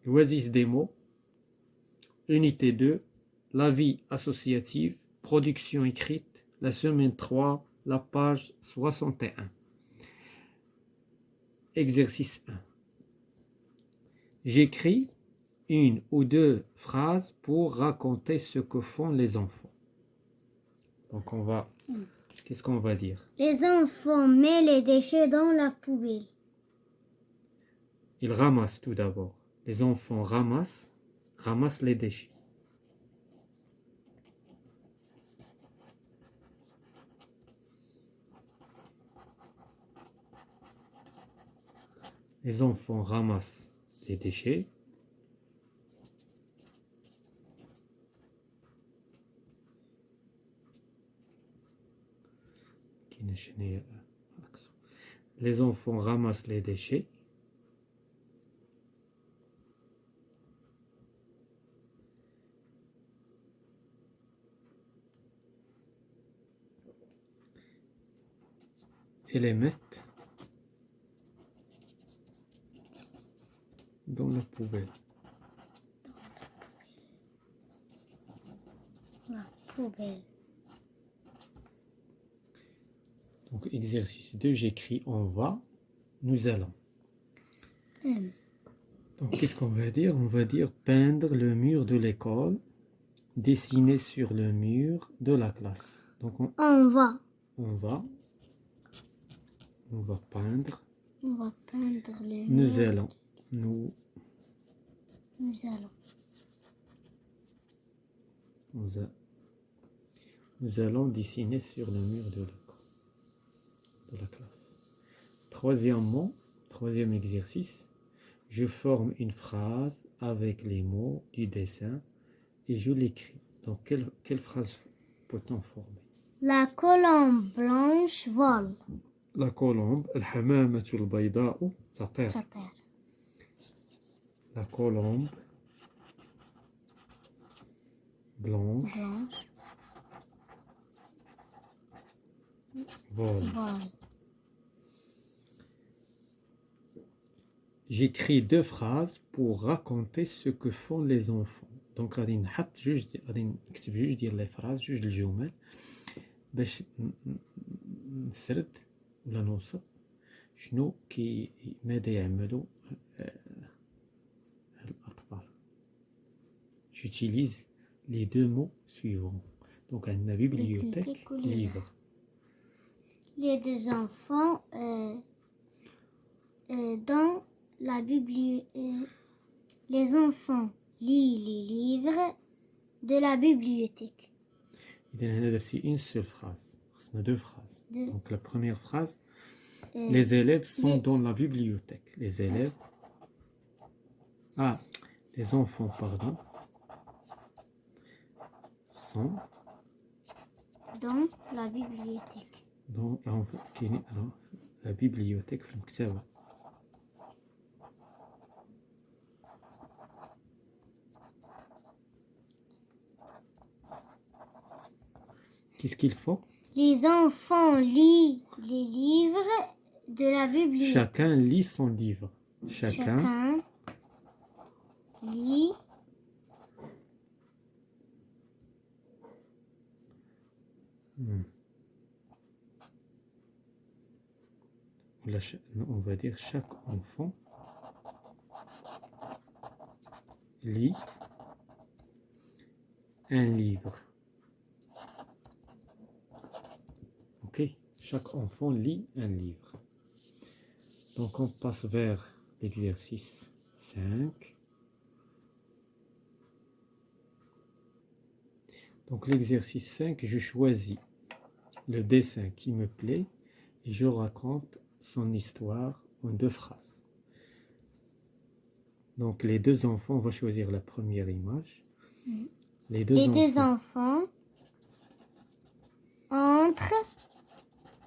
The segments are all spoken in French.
l'oasis des mots, unité 2, la vie associative, production écrite, la semaine 3, la page 61. Exercice 1. J'écris une ou deux phrases pour raconter ce que font les enfants. Donc qu'est-ce qu'on va dire? Les enfants mettent les déchets dans la poubelle. Ils ramassent tout d'abord. Les enfants ramassent les déchets. Les enfants ramassent les déchets. Les enfants ramassent les déchets. Et les mettent dans la poubelle. La poubelle. Donc, exercice 2, j'écris on va, nous allons. Donc, qu'est-ce qu'on va dire? On va dire peindre le mur de l'école, dessiner sur le mur de la classe. Donc, on va peindre. On va peindre le Nous mur. allons. Nous allons dessiner sur le mur de l'école, de la classe. Troisième exercice, je forme une phrase avec les mots du dessin et je l'écris. Donc, quelle phrase peut-on former? La colombe blanche vole. La colombe, الحمامة البيضاء تطير. La colombe blanche vole. J'écris deux phrases pour raconter ce que font les enfants. Donc غادي نكتب جوج ديال لي فراز، جوج الجمل باش نسرد ولا نوصف شنو ماذا يعمل الأطفال. J'utilise les deux mots suivants. Donc عندنا bibliothèque, livre. Les deux enfants dans la bibliothèque. Les enfants lisent les livres de la bibliothèque. إذا هنا درتي une seule phrase. خصنا deux phrases. Donc la première phrase, les élèves sont dans la bibliothèque. Les élèves... les enfants, pardon, sont dans la bibliothèque. Dans la bibliothèque في المكتبة. Qu'est-ce qu'il faut? Les enfants lisent les livres de la bibliothèque. Chacun lit son livre. Chacun lit on va dire chaque enfant lit un livre. Ok, chaque enfant lit un livre. Donc on passe vers l'exercice 5. Donc l'exercice 5, je choisis le dessin qui me plaît et je raconte son histoire en deux phrases. Donc les deux enfants, on va choisir la première image. Les deux enfants entrent.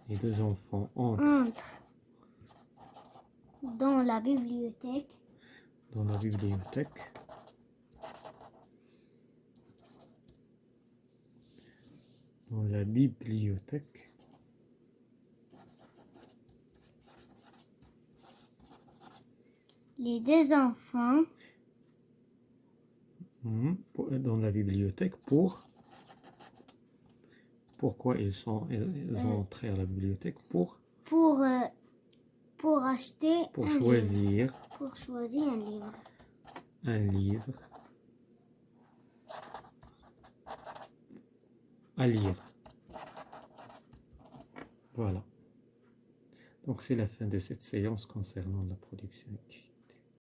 Les deux enfants entrent dans la bibliothèque. Dans la bibliothèque. Dans la bibliothèque. Les deux enfants dans la bibliothèque pourquoi ils ont entré à la bibliothèque pour acheter pour un choisir livre. Pour choisir un livre à lire. Voilà. Donc c'est la fin de cette séance concernant la production écrite.